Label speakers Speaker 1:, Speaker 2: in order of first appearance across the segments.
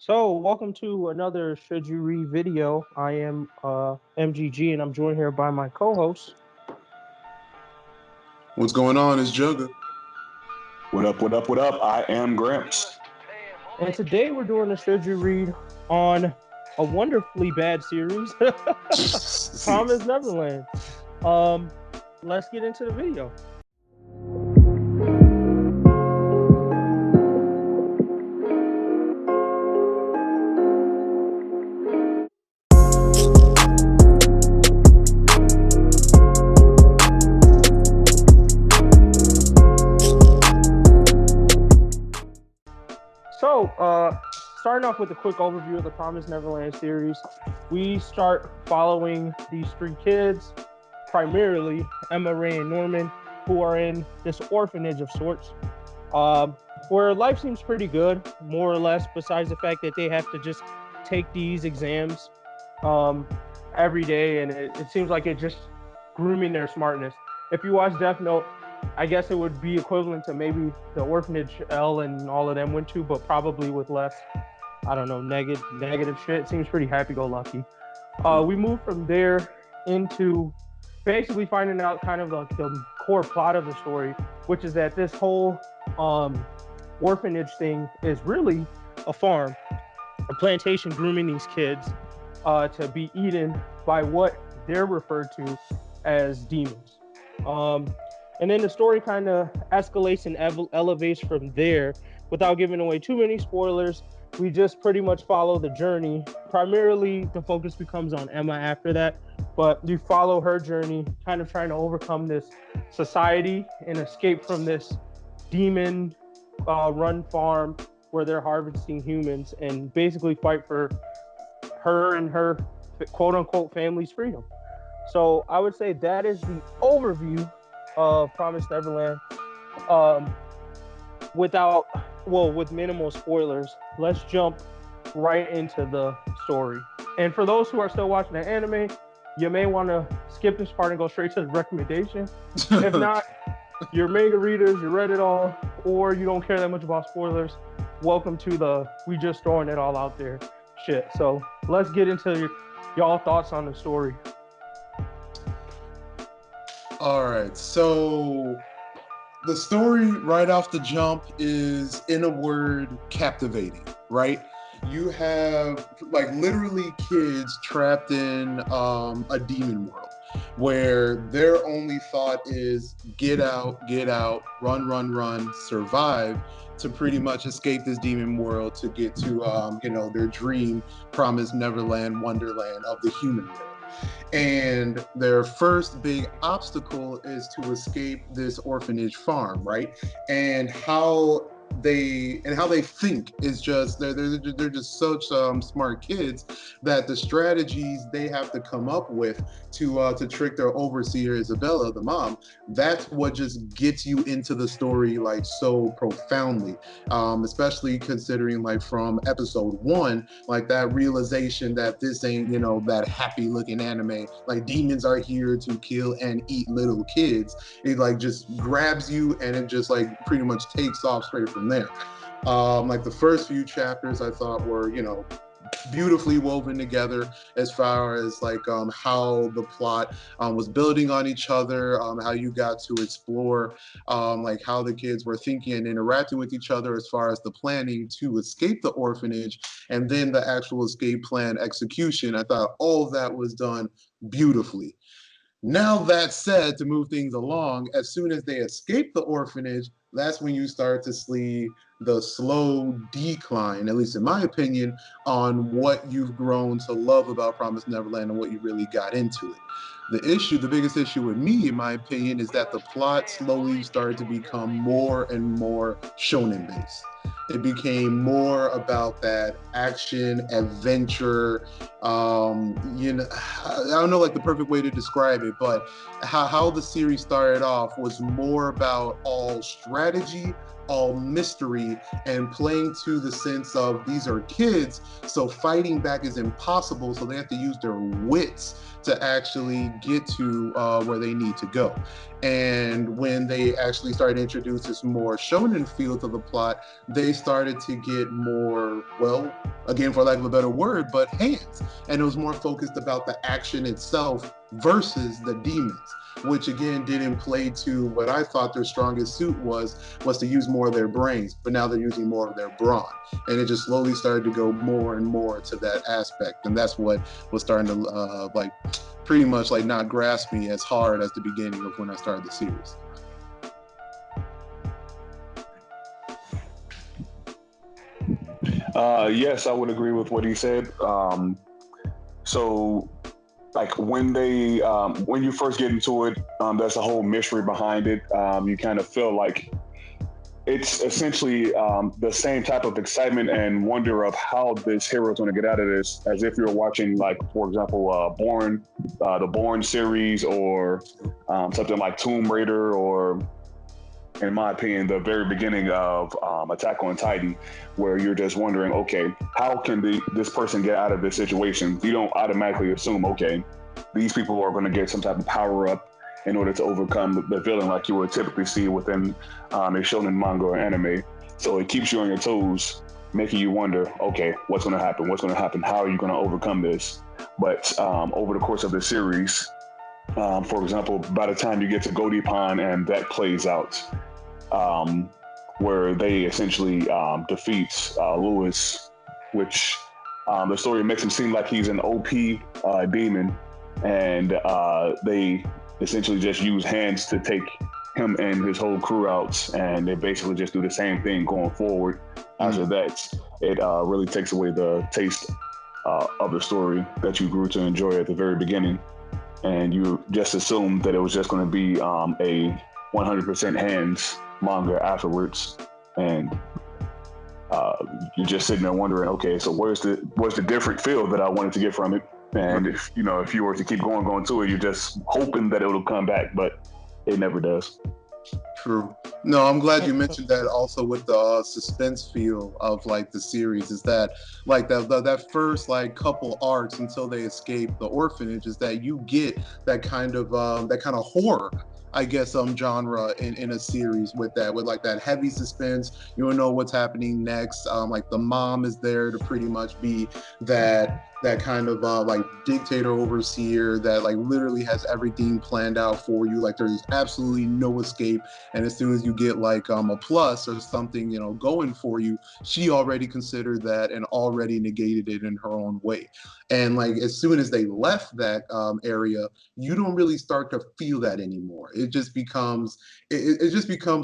Speaker 1: So, welcome to another Should You Read video. I am MGG and I'm joined here by my co host.
Speaker 2: What's going on? It's Jugga.
Speaker 3: What up, what up, what up? I am Gramps.
Speaker 1: And today we're doing a Should You Read on a wonderfully bad series, Promise Neverland. Let's get into the video. So, starting off with a quick overview of the Promise Neverland series, we start following these three kids, primarily Emma, Ray, and Norman, who are in this orphanage of sorts, where life seems pretty good, more or less, besides the fact that they have to just take these exams every day, and it seems like it's just grooming their smartness. If you watch Death Note, I guess it would be equivalent to maybe the orphanage L and all of them went to, but probably with less, I don't know, negative shit. It seems pretty happy-go-lucky. We move from there into basically finding out kind of the core plot of the story, which is that this whole orphanage thing is really a farm, a plantation grooming these kids to be eaten by what they're referred to as demons. And then the story kind of escalates and elevates from there. Without giving away too many spoilers, we just pretty much follow the journey. Primarily, the focus becomes on Emma after that, but you follow her journey, kind of trying to overcome this society and escape from this demon run farm where they're harvesting humans and basically fight for her and her quote unquote family's freedom. So I would say that is the overview of Promise Neverland. With minimal spoilers, let's jump right into the story. And for those who are still watching the anime, you may want to skip this part and go straight to the recommendation. If not, you're manga readers, you read it all, or you don't care that much about spoilers, welcome to the we just throwing it all out there shit. So let's get into y'all thoughts on the story.
Speaker 2: All right, so the story right off the jump is, in a word, captivating, right? You have like literally kids trapped in a demon world where their only thought is get out, run, survive to pretty much escape this demon world to get to their dream promised Neverland, wonderland of the human world. And their first big obstacle is to escape this orphanage farm, right? And how they think is just they're just such smart kids that the strategies they have to come up with to trick their overseer Isabella, the mom, that's what just gets you into the story like so profoundly, especially considering like from episode 1, like that realization that this ain't that happy looking anime, like demons are here to kill and eat little kids. It like just grabs you and it just like pretty much takes off straight from there. Like the first few chapters I thought were beautifully woven together as far as like how the plot was building on each other, how you got to explore like how the kids were thinking and interacting with each other as far as the planning to escape the orphanage, and then the actual escape plan execution. I thought all of that was done beautifully. Now that said, to move things along, as soon as they escape the orphanage, that's when you start to see the slow decline, at least in my opinion, on what you've grown to love about Promised Neverland and what you really got into it. The biggest issue with me, in my opinion, is that the plot slowly started to become more and more shonen based. It became more about that action, adventure, I don't know like the perfect way to describe it, but how the series started off was more about all strategy, all mystery, and playing to the sense of these are kids, so fighting back is impossible, so they have to use their wits to actually get to where they need to go. And when they actually started to introduce this more shonen feel to the plot, they started to get more, well, again, for lack of a better word, but hands. And it was more focused about the action itself versus the demons, which again didn't play to what I thought their strongest suit was to use more of their brains, but now they're using more of their brawn. And it just slowly started to go more and more to that aspect. And that's what was starting to like pretty much like not grasp me as hard as the beginning of when I started the series.
Speaker 3: Yes, I would agree with what he said. So like when you first get into it, there's a whole mystery behind it. You kind of feel like it's essentially the same type of excitement and wonder of how this hero is going to get out of this, as if you're watching, like, for example, the Bourne series, or something like Tomb Raider, or, in my opinion, the very beginning of Attack on Titan, where you're just wondering, okay, how can this person get out of this situation? You don't automatically assume, okay, these people are going to get some type of power up in order to overcome the villain, like you would typically see within a shonen manga or anime. So it keeps you on your toes, making you wonder, okay, what's going to happen? What's going to happen? How are you going to overcome this? But over the course of the series, for example, by the time you get to Godipan and that plays out, where they essentially defeats Lewis, which the story makes him seem like he's an OP demon, and they essentially just use hands to take him and his whole crew out, and they basically just do the same thing going forward. After that, it really takes away the taste of the story that you grew to enjoy at the very beginning, and you just assumed that it was just going to be a 100% hands manga afterwards, and you're just sitting there wondering, okay, so where's the different feel that I wanted to get from it? And if you were to keep going to it, you're just hoping that it'll come back, but it never does.
Speaker 2: True. No, I'm glad you mentioned that also with the suspense feel of like the series, is that like that first like couple arcs until they escape the orphanage, is that you get that kind of horror, I guess, genre in a series with like that heavy suspense. You don't know what's happening next. Like the mom is there to pretty much be that kind of like dictator overseer that like literally has everything planned out for you. Like there's absolutely no escape. And as soon as you get like a plus or something, going for you, she already considered that and already negated it in her own way. And like as soon as they left that area, you don't really start to feel that anymore. It just becomes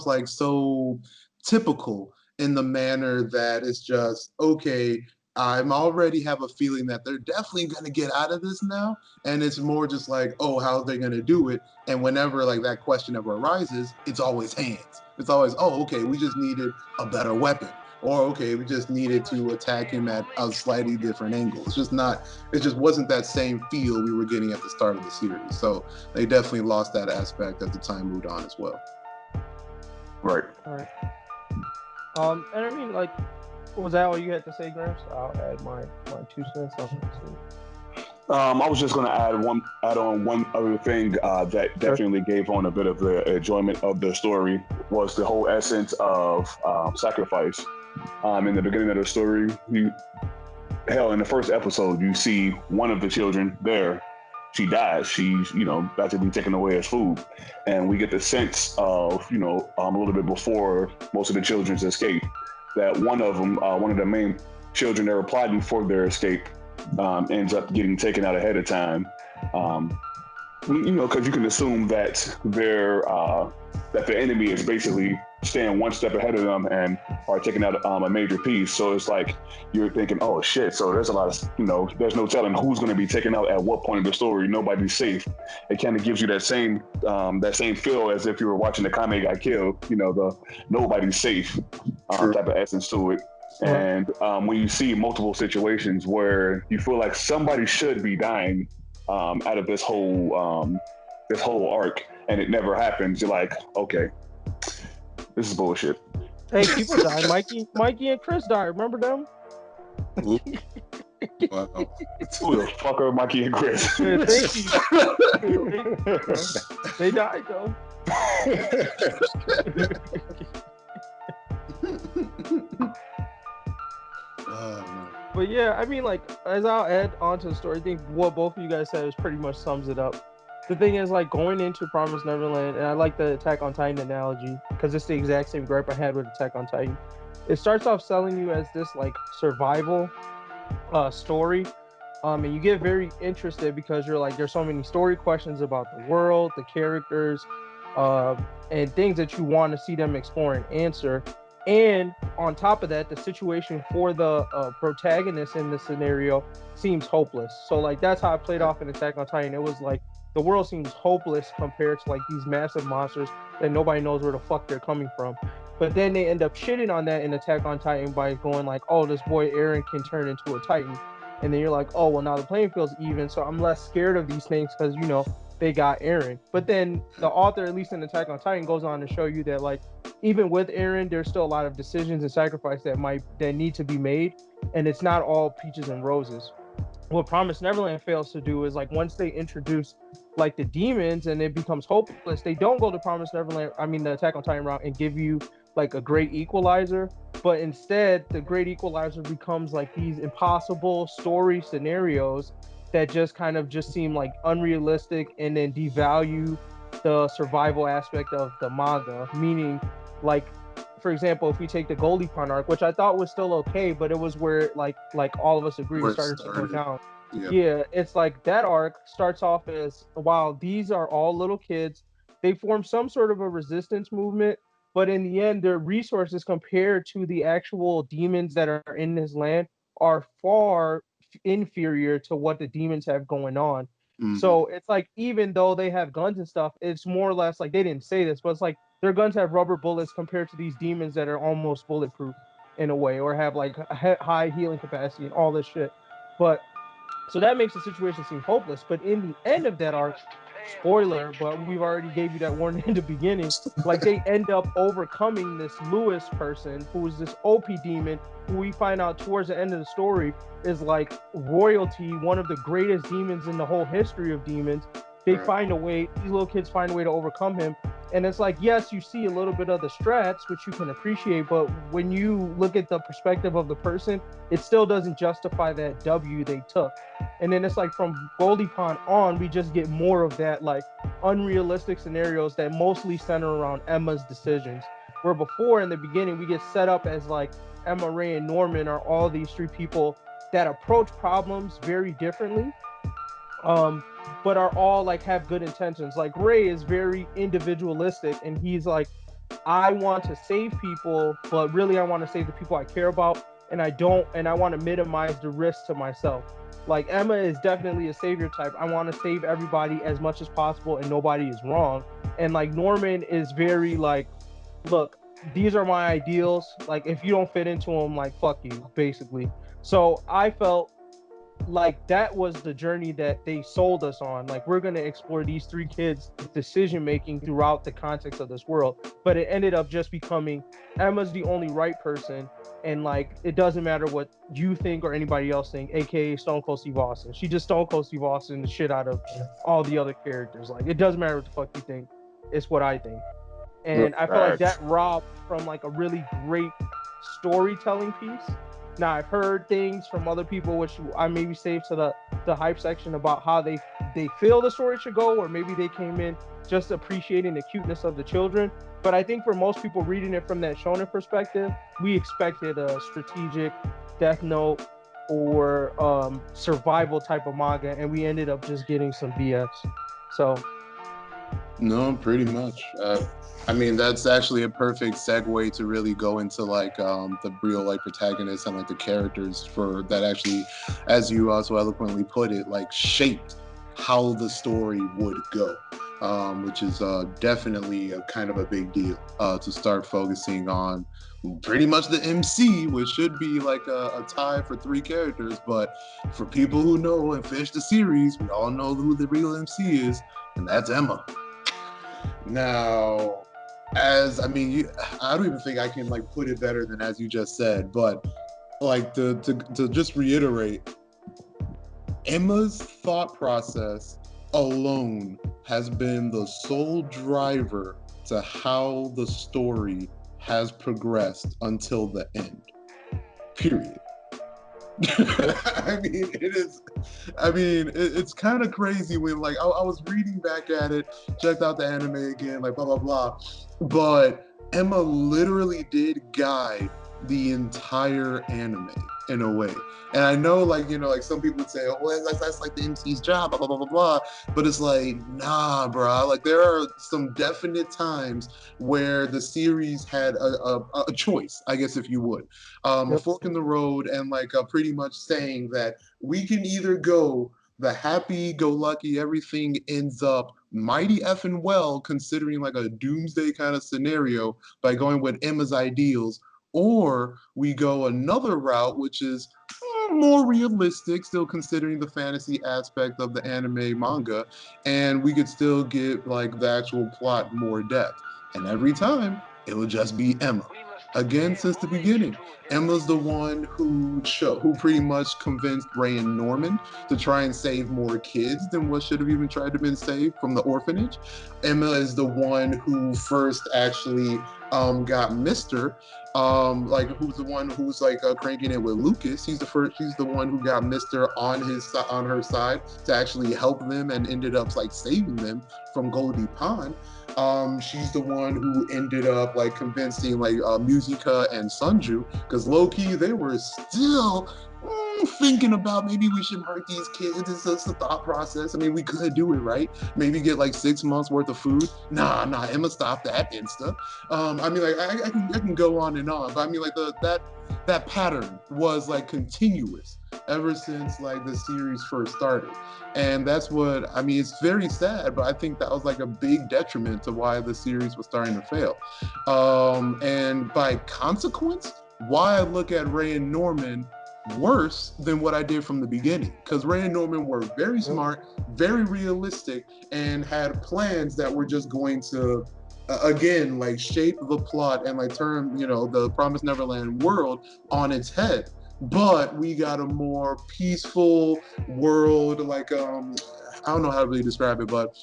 Speaker 2: like so typical in the manner that it's just, okay, I'm already have a feeling that they're definitely going to get out of this now. And it's more just like, oh, how are they going to do it? And whenever like that question ever arises, it's always hands. It's always, oh, okay, we just needed a better weapon. Or, okay, we just needed to attack him at a slightly different angle. It just wasn't that same feel we were getting at the start of the series. So they definitely lost that aspect as the time moved on as well.
Speaker 3: Right.
Speaker 1: All right. And I mean, like, was that all you had to say, Gramps? I'll add my 2 cents on it.
Speaker 3: I was just going to add on one other thing that definitely gave on a bit of the enjoyment of the story, was the whole essence of sacrifice. In the beginning of the story, in the first episode, you see one of the children there. She dies. She's, about to be taken away as food. And we get the sense of, a little bit before most of the children's escape, that one of them, one of the main children that were plotting for their escape, ends up getting taken out ahead of time. Because you can assume that that the enemy is basically staying one step ahead of them and are taking out a major piece. So it's like you're thinking, oh shit. So there's a lot of, there's no telling who's going to be taken out at what point in the story. Nobody's safe. It kind of gives you that same feel as if you were watching the Kame got killed. The nobody's safe type of essence to it. And when you see multiple situations where you feel like somebody should be dying out of this whole arc, and it never happens, you're like, okay, this is bullshit.
Speaker 1: Hey, people die. Mikey and Chris died. Remember them?
Speaker 2: Wow.
Speaker 3: Who the fuck are Mikey and Chris?
Speaker 1: Yeah, thank you. They died though. But yeah, I mean, like, as I'll add on to the story, I think what both of you guys said is pretty much sums it up. The thing is, like, going into Promised Neverland, and I like the Attack on Titan analogy because it's the exact same gripe I had with Attack on Titan. It starts off selling you as this like survival story, and you get very interested because you're like, there's so many story questions about the world, the characters, uh, and things that you want to see them explore and answer. And on top of that, the situation for the protagonist in the scenario seems hopeless. So like that's how I played off in Attack on Titan. It was like the world seems hopeless compared to like these massive monsters that nobody knows where the fuck they're coming from. But then they end up shitting on that in Attack on Titan by going like, "Oh, this boy Eren can turn into a Titan," and then you're like, "Oh, well now the playing field's even, so I'm less scared of these things because they got Eren." But then the author, at least in Attack on Titan, goes on to show you that like even with Eren, there's still a lot of decisions and sacrifice that need to be made, and it's not all peaches and roses. What Promise Neverland fails to do is like once they introduce like the demons and it becomes hopeless, they don't go to Promise Neverland, I mean the Attack on Titan route, and give you like a great equalizer, but instead the great equalizer becomes like these impossible story scenarios that just kind of just seem like unrealistic and then devalue the survival aspect of the manga, meaning like for example, if we take the Goldie Pond arc, which I thought was still okay, but it was where like all of us agree
Speaker 2: Where
Speaker 1: it
Speaker 2: it
Speaker 1: started to go
Speaker 2: started.
Speaker 1: down.
Speaker 2: Yeah.
Speaker 1: Yeah, it's like that arc starts off as while these are all little kids, they form some sort of a resistance movement, but in the end, their resources compared to the actual demons that are in this land are far inferior to what the demons have going on.
Speaker 2: Mm-hmm.
Speaker 1: So it's like even though they have guns and stuff, it's more or less like they didn't say this, but it's like their guns have rubber bullets compared to these demons that are almost bulletproof in a way, or have like high healing capacity and all this shit. But so that makes the situation seem hopeless. But in the end of that arc, spoiler, but we've already gave you that warning in the beginning. Like they end up overcoming this Lewis person who is this OP demon, who we find out towards the end of the story is like royalty, one of the greatest demons in the whole history of demons. They
Speaker 2: Right.
Speaker 1: find a way, these little kids find a way to overcome him. And it's like, yes, you see a little bit of the strats, which you can appreciate, but when you look at the perspective of the person, it still doesn't justify that W they took. And then it's like from Goldie Pond on, we just get more of that like unrealistic scenarios that mostly center around Emma's decisions. Where before in the beginning, we get set up as like Emma, Ray, and Norman are all these three people that approach problems very differently, um, but are all like have good intentions. Like Ray is very individualistic, and he's like, I want to save people, but really I want to save the people I care about, and I want to minimize the risk to myself. Like Emma is definitely a savior type. I want to save everybody as much as possible, and nobody is wrong. And like Norman is very like, look, these are my ideals. Like if you don't fit into them, like fuck you, basically. So I felt like that was the journey that they sold us on. Like we're going to explore these three kids decision making throughout the context of this world, but it ended up just becoming Emma's the only right person, and like it doesn't matter what you think or anybody else think, aka Stone Cold Steve Austin. She just Stone Cold Steve Austin the shit out of all the other characters. Like it doesn't matter what the fuck you think, it's what I think. And I feel like that
Speaker 3: Facts.
Speaker 1: robbed from like a really great storytelling piece. Now I've heard things from other people which I maybe saved to the hype section about how they feel the story should go, or maybe they came in just appreciating the cuteness of the children. But I think for most people reading it from that shonen perspective, we expected a strategic Death Note or survival type of manga, and we ended up just getting some BS. So
Speaker 2: No, pretty much. I mean, that's actually a perfect segue to really go into like the real like protagonists and like the characters for that actually, as you so eloquently put it, like shaped how the story would go, which is definitely a kind of a big deal to start focusing on pretty much the MC, which should be like a tie for three characters. But for people who know and finish the series, we all know who the real MC is, and that's Emma. Now, as I mean, I don't even think I can like put it better than as you just said, but like to just reiterate, Emma's thought process alone has been the sole driver to how the story has progressed until the end. Period. I mean, it is. I mean, it's kind of crazy when like I was reading back at it, checked out the anime again, like blah blah blah, but Emma literally did guide the entire anime in a way. And I know, like, like some people would say, oh, well, that's like the MC's job, blah, blah, blah, blah, blah. But it's like, nah, bro. Like, there are some definite times where the series had a choice, I guess, if you would. A
Speaker 1: Yep.
Speaker 2: fork in the road, and like pretty much saying that we can either go the happy-go-lucky, everything ends up mighty effing well, considering like a doomsday kind of scenario by going with Emma's ideals, or we go another route, which is more realistic, still considering the fantasy aspect of the anime manga, and we could still get like the actual plot more depth. And every time, it will just be Emma. Again, since the beginning, Emma's the one who pretty much convinced Ray and Norman to try and save more kids than what should have even tried to been saved from the orphanage. Emma is the one who first actually got Mister, like who's the one who's like cranking it with Lucas. She's the one who got Mister on her side to actually help them and ended up like saving them from Goldie Pond. She's the one who ended up like convincing like Musica and Sunju, because low key they were still thinking about maybe we should hurt these kids. It's just a thought process. I mean, we could do it, right? Maybe get like 6 months worth of food. Nah, Emma, stop that insta. I mean, like I can go on and on, but I mean, like that pattern was like continuous ever since like the series first started. And that's what I mean, it's very sad, but I think that was like a big detriment to why the series was starting to fail. And by consequence, why I look at Ray and Norman worse than what I did from the beginning, because Ray and Norman were very smart, very realistic, and had plans that were just going to again like shape the plot and like turn the Promised Neverland world on its head. But we got a more peaceful world, like I don't know how to really describe it, but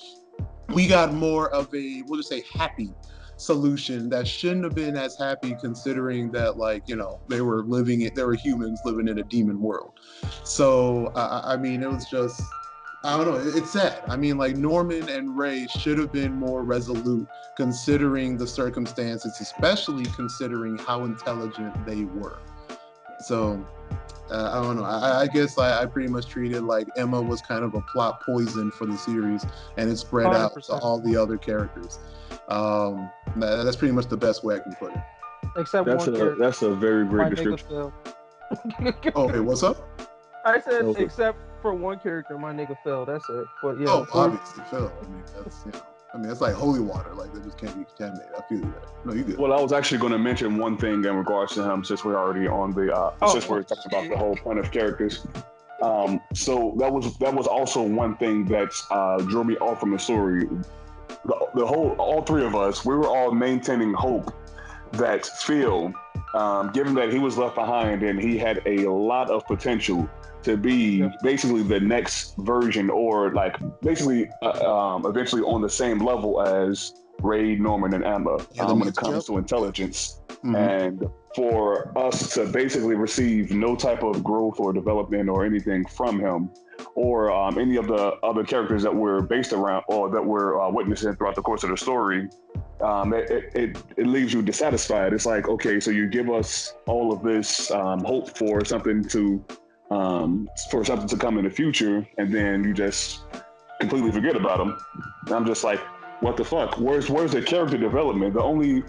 Speaker 2: we got more of a, we'll just say, happy solution that shouldn't have been as happy, considering that like they were humans living in a demon world. So I mean, it was just, I don't know, it's sad. I mean, like Norman and Ray should have been more resolute considering the circumstances, especially considering how intelligent they were. So I don't know. I guess I pretty much treated like Emma was kind of a plot poison for the series, and it spread out to
Speaker 1: 100%.
Speaker 2: all the other characters. That's pretty much the best way I can put it.
Speaker 1: Except one character.
Speaker 3: That's a very great
Speaker 1: My
Speaker 3: description.
Speaker 1: nigga Phil.
Speaker 2: Oh, hey, what's up?
Speaker 1: I said
Speaker 3: Okay.
Speaker 1: except for one character, my nigga Phil. That's it. But yeah.
Speaker 2: Oh, obviously, Phil. I mean, that's like holy water. Like, that just can't be contaminated. I feel that. No, you good.
Speaker 3: Well, I was actually going to mention one thing in regards to him, since we're already on the since we're talking about the whole point of characters. So that was also one thing that drew me off from the story. All three of us, we were all maintaining hope that Phil, given that he was left behind and he had a lot of potential to be basically the next version, or like basically eventually on the same level as Ray, Norman, and Emma when it comes to intelligence. Mm-hmm. And for us to basically receive no type of growth or development or anything from him, or any of the other characters that we're based around or that we're witnessing throughout the course of the story, it leaves you dissatisfied. It's like, okay, so you give us all of this hope for something to come in the future, and then you just completely forget about them. And I'm just like, what the fuck? Where's the character development? The only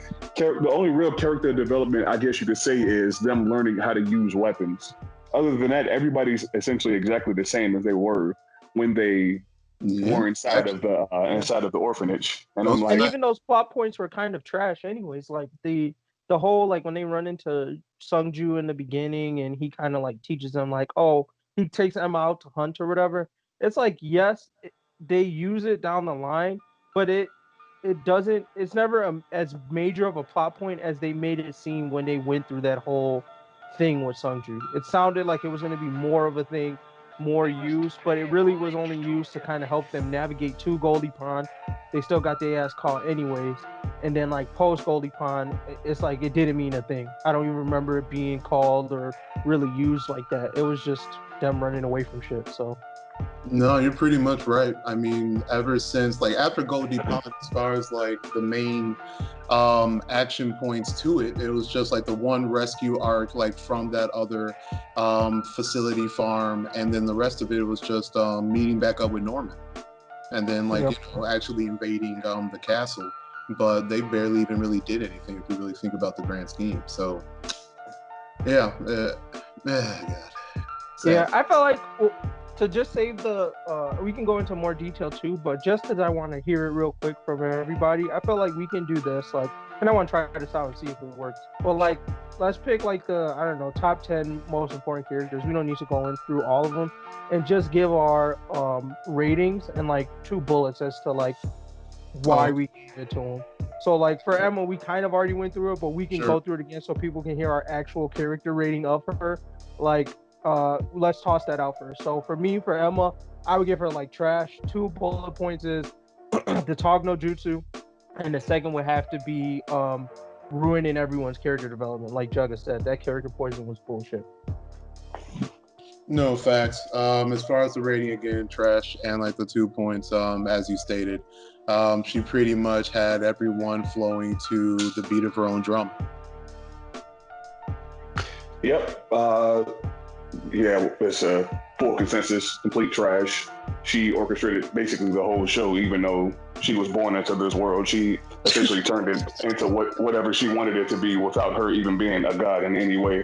Speaker 3: real character development, I guess you could say, is them learning how to use weapons. Other than that, everybody's essentially exactly the same as they were when they were inside of the orphanage. And I'm like,
Speaker 1: and even those plot points were kind of trash, anyways. Like the whole, like when they run into Sungju in the beginning, and he kind of like teaches them like, oh, he takes Emma out to hunt or whatever. It's like, yes, they use it down the line, but it doesn't. It's never as major of a plot point as they made it seem when they went through that whole thing with Sungju. It sounded like it was going to be more of a thing more used, but it really was only used to kind of help them navigate to Goldie Pond. They still got their ass caught anyways. And then like post Goldie Pond, it's like it didn't mean a thing. I don't even remember it being called or really used like that. It was just them running away from shit. So
Speaker 2: No, you're pretty much right. I mean, ever since like after Goldie Pond, as far as like the main action points to it, it was just like the one rescue arc like from that other facility farm, and then the rest of it was just meeting back up with Norman, and then like actually invading the castle. But they barely even really did anything if you really think about the grand scheme. So yeah, God. Sad.
Speaker 1: Yeah, I felt like to just save the we can go into more detail too, but just because I want to hear it real quick from everybody, I feel like we can do this like, and I want to try this out and see if it works. Well, like let's pick like the, I don't know, top 10 most important characters. We don't need to go in through all of them, and just give our ratings and like 2 bullets as to like why we gave it to them. So like for Emma, we kind of already went through it, but we can go through it again so people can hear our actual character rating of her. Like let's toss that out first. So for me, for Emma, I would give her like trash. 2 bullet points is the Tog no Jutsu, and the second would have to be ruining everyone's character development. Like Jugga said, that character poison was bullshit.
Speaker 2: No, facts. As far as the rating, again, trash, and like the 2 points, as you stated, she pretty much had everyone flowing to the beat of her own drum.
Speaker 3: Yep. Yeah, it's a full consensus, complete trash. She orchestrated basically the whole show, even though she was born into this world. She essentially turned it into whatever she wanted it to be without her even being a god in any way.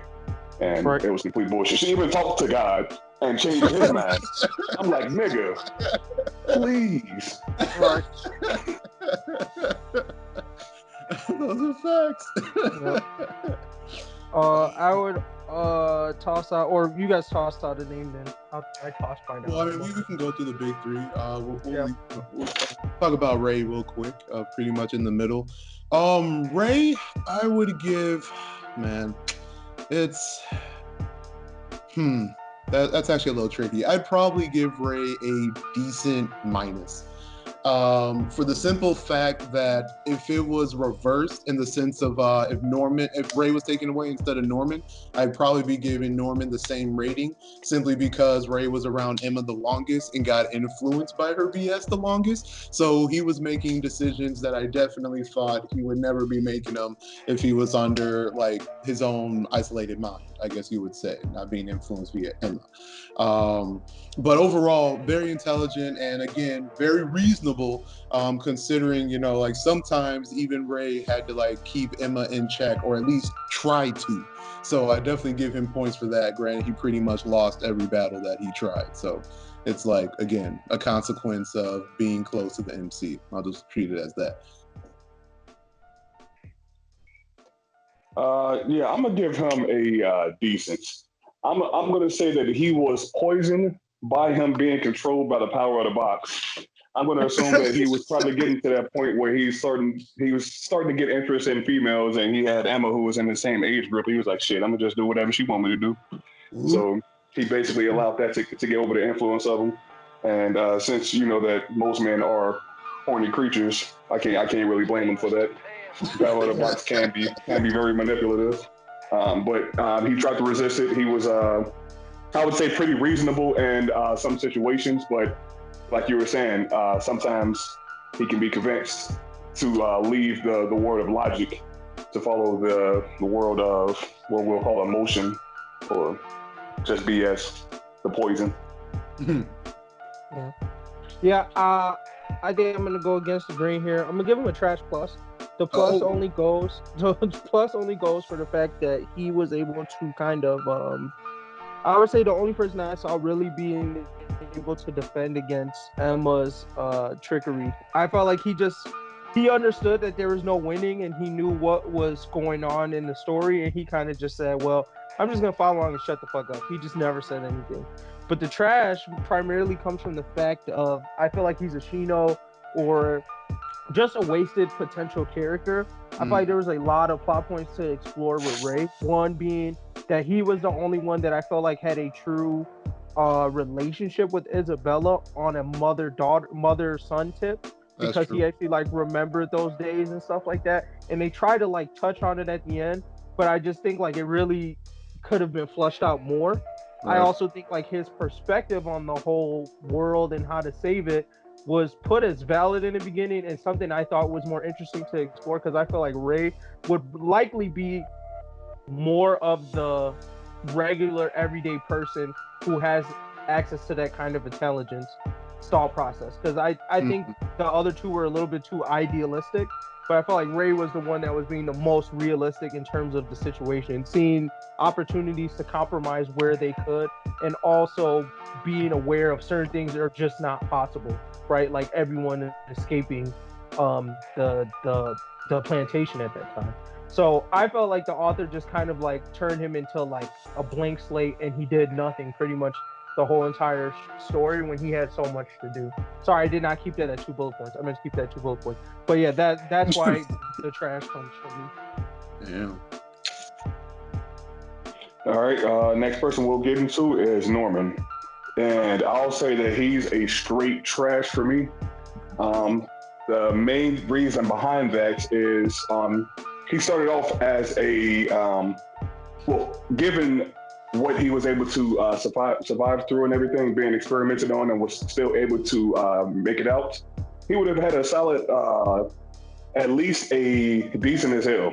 Speaker 3: And it was complete bullshit. She even talked to God and changed his mind. I'm like, nigga, please.
Speaker 1: Right.
Speaker 2: Those are facts.
Speaker 1: Yep. I would toss out, or you guys toss out a name then. I toss by now.
Speaker 2: Well, I mean, we can go through the big 3. We'll talk about Ray real quick, pretty much in the middle. Ray, I would give, man, it's, that's actually a little tricky. I'd probably give Ray a decent minus. For the simple fact that if it was reversed in the sense of if Ray was taken away instead of Norman, I'd probably be giving Norman the same rating, simply because Ray was around Emma the longest and got influenced by her BS the longest. So he was making decisions that I definitely thought he would never be making them if he was under like his own isolated mind, I guess you would say, not being influenced via Emma. But overall, very intelligent, and again, very reasonable, considering, you know, like sometimes even Ray had to like keep Emma in check, or at least try to. So I definitely give him points for that. Granted, he pretty much lost every battle that he tried. So it's like, again, a consequence of being close to the MC. I'll just treat it as that.
Speaker 3: Yeah, I'm gonna give him a decent. I'm gonna say that he was poisoned by him being controlled by the power of the box. I'm gonna assume that he was probably getting to that point where he was starting to get interest in females, and he had Emma, who was in the same age group. He was like, shit, I'm gonna just do whatever she want me to do. Ooh. So he basically allowed that to get over the influence of him. And since you know that most men are horny creatures, I can't really blame him for that. Power of the box can be very manipulative. But he tried to resist it. He was, I would say, pretty reasonable in some situations, but like you were saying, sometimes he can be convinced to leave the world of logic to follow the world of what we'll call emotion, or just BS, the poison.
Speaker 1: Yeah. I think I'm gonna go against the grain here. I'm gonna give him a trash plus. The plus only goes for the fact that he was able to kind of I would say the only person I saw really being able to defend against Emma's trickery. I felt like he understood that there was no winning, and he knew what was going on in the story, and he kind of just said, well, I'm just gonna follow along and shut the fuck up. He just never said anything. But the trash primarily comes from the fact of, I feel like he's a Shino, or just a wasted potential character. I feel like there was a lot of plot points to explore with Ray. One being that he was the only one that I felt like had a true relationship with Isabella on a mother son tip,
Speaker 2: That's
Speaker 1: because
Speaker 2: true.
Speaker 1: he actually like remembered those days and stuff like that, and they try to like touch on it at the end, but I just think like it really could have been flushed out more. I
Speaker 2: Right.
Speaker 1: also think like his perspective on the whole world and how to save it was put as valid in the beginning, and something I thought was more interesting to explore, because I feel like Ray would likely be more of the regular everyday person who has access to that kind of intelligence thought process, because I think
Speaker 2: Mhm.
Speaker 1: the other two were a little bit too idealistic, but I felt like Ray was the one that was being the most realistic in terms of the situation, seeing opportunities to compromise where they could, and also being aware of certain things that are just not possible, right? Like everyone escaping the plantation at that time. So I felt like the author just kind of like turned him into like a blank slate, and he did nothing pretty much the whole entire story when he had so much to do. Sorry, I did not keep that at 2 bullet points. I meant to keep that at 2 bullet points. But yeah, that's why the trash comes from me.
Speaker 2: Yeah.
Speaker 3: All right. Next person we'll get into is Norman, and I'll say that he's a straight trash for me. Um, the main reason behind that is he started off as a well, given what he was able to survive through and everything, being experimented on, and was still able to make it out, he would have had a solid, at least a decent as hell.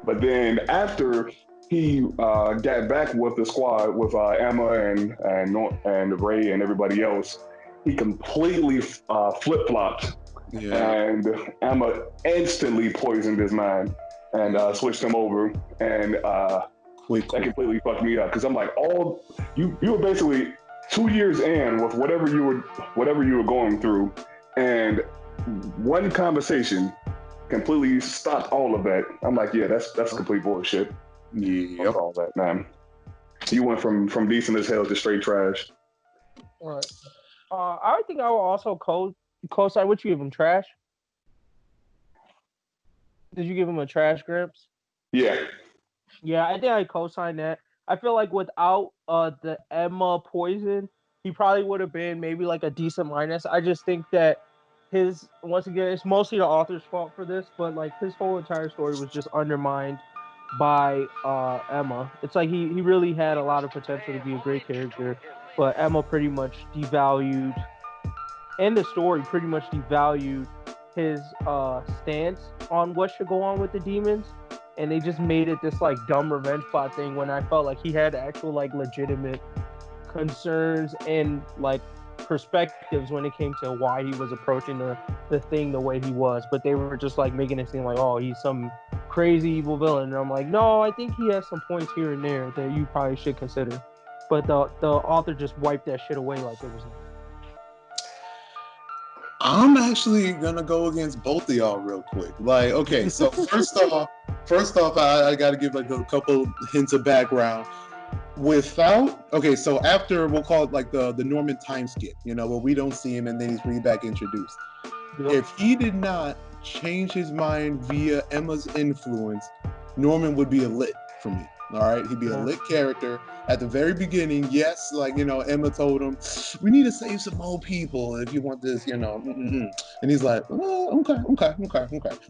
Speaker 3: But then after he got back with the squad with Emma and Ray and everybody else, he completely flip flopped,
Speaker 2: Yeah.
Speaker 3: and Emma instantly poisoned his mind and switched him over, and that
Speaker 2: Quickly.
Speaker 3: completely fucked me up because I'm like, all you were basically 2 years in with whatever you were going through, and one conversation completely stopped all of that. I'm like, yeah, that's complete bullshit. Fuck
Speaker 2: Yep.
Speaker 3: all that, man. You went from decent as hell to straight trash.
Speaker 1: All right. I think I will also co-sign. What you give him, trash? Did you give him a trash, Gramps?
Speaker 3: Yeah.
Speaker 1: Yeah, I think I co-sign that. I feel like without the Emma poison, he probably would have been maybe like a decent minus. I just think that his, once again, it's mostly the author's fault for this, but like his whole entire story was just undermined by Emma. It's like he really had a lot of potential to be a great character, but Emma pretty much devalued, and the story pretty much devalued his stance on what should go on with the demons, and they just made it this like dumb revenge plot thing, when I felt like he had actual like legitimate concerns and like perspectives when it came to why he was approaching the thing the way he was, but they were just like making it seem like, oh, he's some crazy evil villain, and I'm like, no, I think he has some points here and there that you probably should consider, but the author just wiped that shit away like it was nothing.
Speaker 2: I'm actually gonna go against both of y'all real quick. Like, okay, so first off, I gotta give like a couple hints of background. Without okay, so after we'll call it like the Norman time skip, where we don't see him and then he's really back introduced.
Speaker 1: Yep.
Speaker 2: If he did not change his mind via Emma's influence, Norman would be a lit for me. All right, he'd be a
Speaker 1: Yeah.
Speaker 2: lit character at the very beginning. Yes, like Emma told him, we need to save some more people if you want this, and he's like, oh, okay.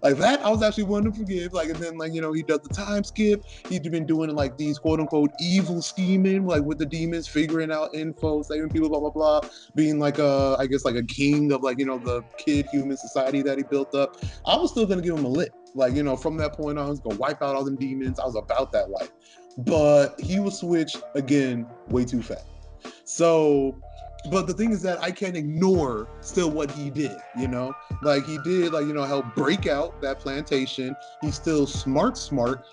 Speaker 2: Like that, I was actually willing to forgive. Like, and then like he does the time skip. He'd been doing like these quote unquote evil scheming, like with the demons, figuring out info, saving people, blah blah blah, being like I guess like a king of like the kid human society that he built up. I was still gonna give him a lit. Like from that point on, I was gonna wipe out all them demons. I was about that life, but he was switched again way too fast. So, but the thing is that I can't ignore still what he did, Like he did, like, help break out that plantation. He's still smart.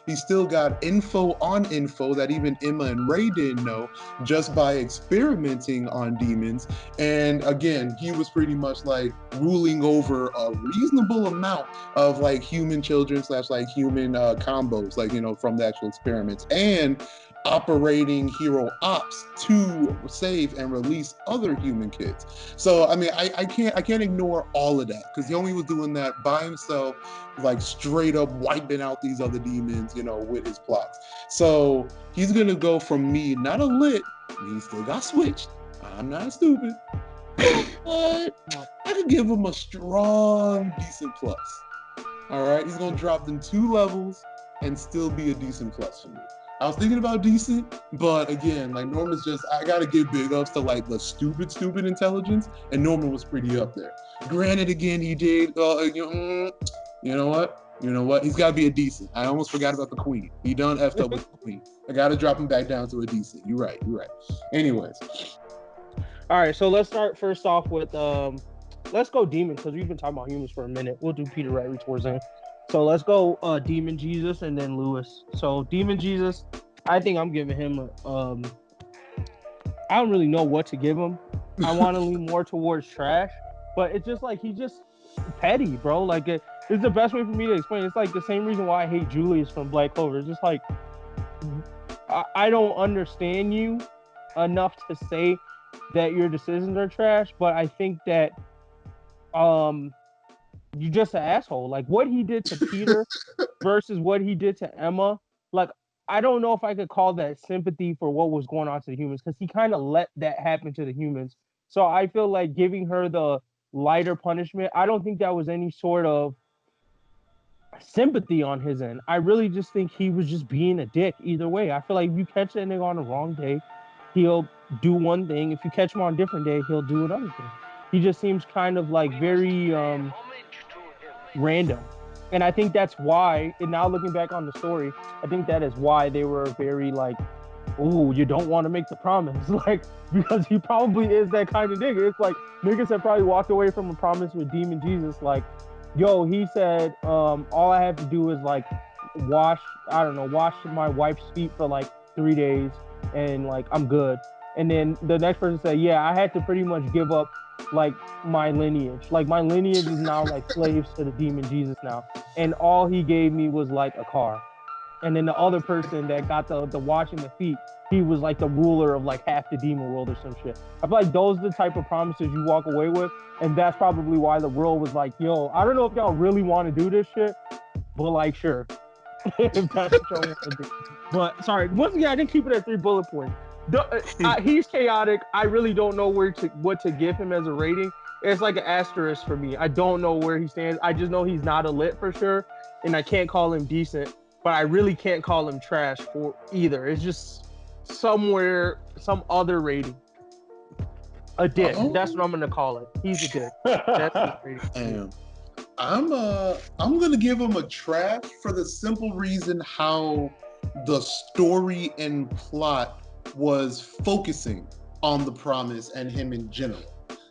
Speaker 2: He still got info on info that even Emma and Ray didn't know just by experimenting on demons. And again, he was pretty much like ruling over a reasonable amount of like human children slash like human combos, like, from the actual experiments. And operating hero ops to save and release other human kids. So I mean, I can't ignore all of that, because he only was doing that by himself, like straight up wiping out these other demons, you know, with his plots. So he's gonna go from me, not a lit, he still got switched. I'm not stupid, but I could give him a strong, decent plus. All right, he's gonna drop them 2 levels and still be a decent plus for me. I was thinking about decent, but again, like Norman's just, I gotta give big ups to like the stupid intelligence, and Norman was pretty up there. Granted, again, he did, you know what? He's gotta be a decent. I almost forgot about the queen. He done effed up with the queen. I gotta drop him back down to a decent. You're right. Anyways.
Speaker 1: All right, so let's start first off with, let's go demon, because we've been talking about humans for a minute. We'll do Peter right towards the end. So let's go Demon Jesus and then Lewis. So Demon Jesus, I think I'm giving him I don't really know what to give him. I want to lean more towards trash, but it's just like he's just petty, bro. Like it's the best way for me to explain. It's like the same reason why I hate Julius from Black Clover. It's just like I don't understand you enough to say that your decisions are trash, but I think that you're just an asshole. Like what he did to Peter versus what he did to Emma. Like, I don't know if I could call that sympathy for what was going on to the humans, because he kind of let that happen to the humans. So I feel like giving her the lighter punishment, I don't think that was any sort of sympathy on his end. I really just think he was just being a dick either way. I feel like if you catch that nigga on the wrong day, he'll do one thing. If you catch him on a different day, he'll do another thing. He just seems kind of like very random. And I think that's why, and now looking back on the story, I think that is why they were very like, ooh, you don't want to make the promise. Like, because he probably is that kind of nigga. It's like niggas have probably walked away from a promise with Demon Jesus. Like, yo, he said, all I have to do is like wash my wife's feet for like 3 days and like I'm good. And then the next person said, yeah, I had to pretty much give up like my lineage. Like my lineage is now like slaves to the Demon Jesus now. And all he gave me was like a car. And then the other person that got the washing the feet, he was like the ruler of like half the demon world or some shit. I feel like those are the type of promises you walk away with. And that's probably why the world was like, yo, I don't know if y'all really want to do this shit, but like, sure. If that's what y'all want to do. But sorry, once again, I didn't keep it at 3 bullet points. He's chaotic. I really don't know what to give him as a rating. It's like an asterisk for me. I don't know where he stands. I just know he's not a lit for sure, and I can't call him decent, but I really can't call him trash for either. It's just somewhere, some other rating. A dick. That's what I'm gonna call it. He's a dick. That's his rating.
Speaker 2: Damn. I'm gonna give him a trash for the simple reason how the story and plot was focusing on the promise and him in general.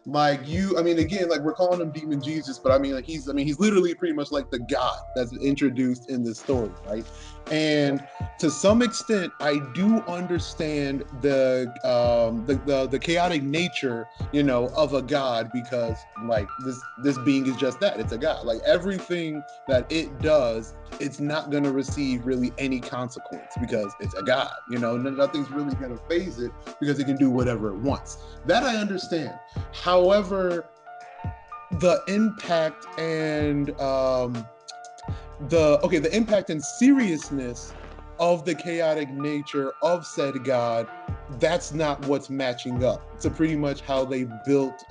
Speaker 2: Like I mean, again, like we're calling him Demon Jesus, but I mean, like he's literally pretty much like the god that's introduced in this story, right? And to some extent, I do understand the chaotic nature, you know, of a god, because like this being is just that, it's a god. Like everything that it does, it's not gonna receive really any consequence because it's a god. You know, nothing's really gonna phase it because it can do whatever it wants. That I understand. However, the impact and the impact and seriousness of the chaotic nature of said god, that's not what's matching up to pretty much how they built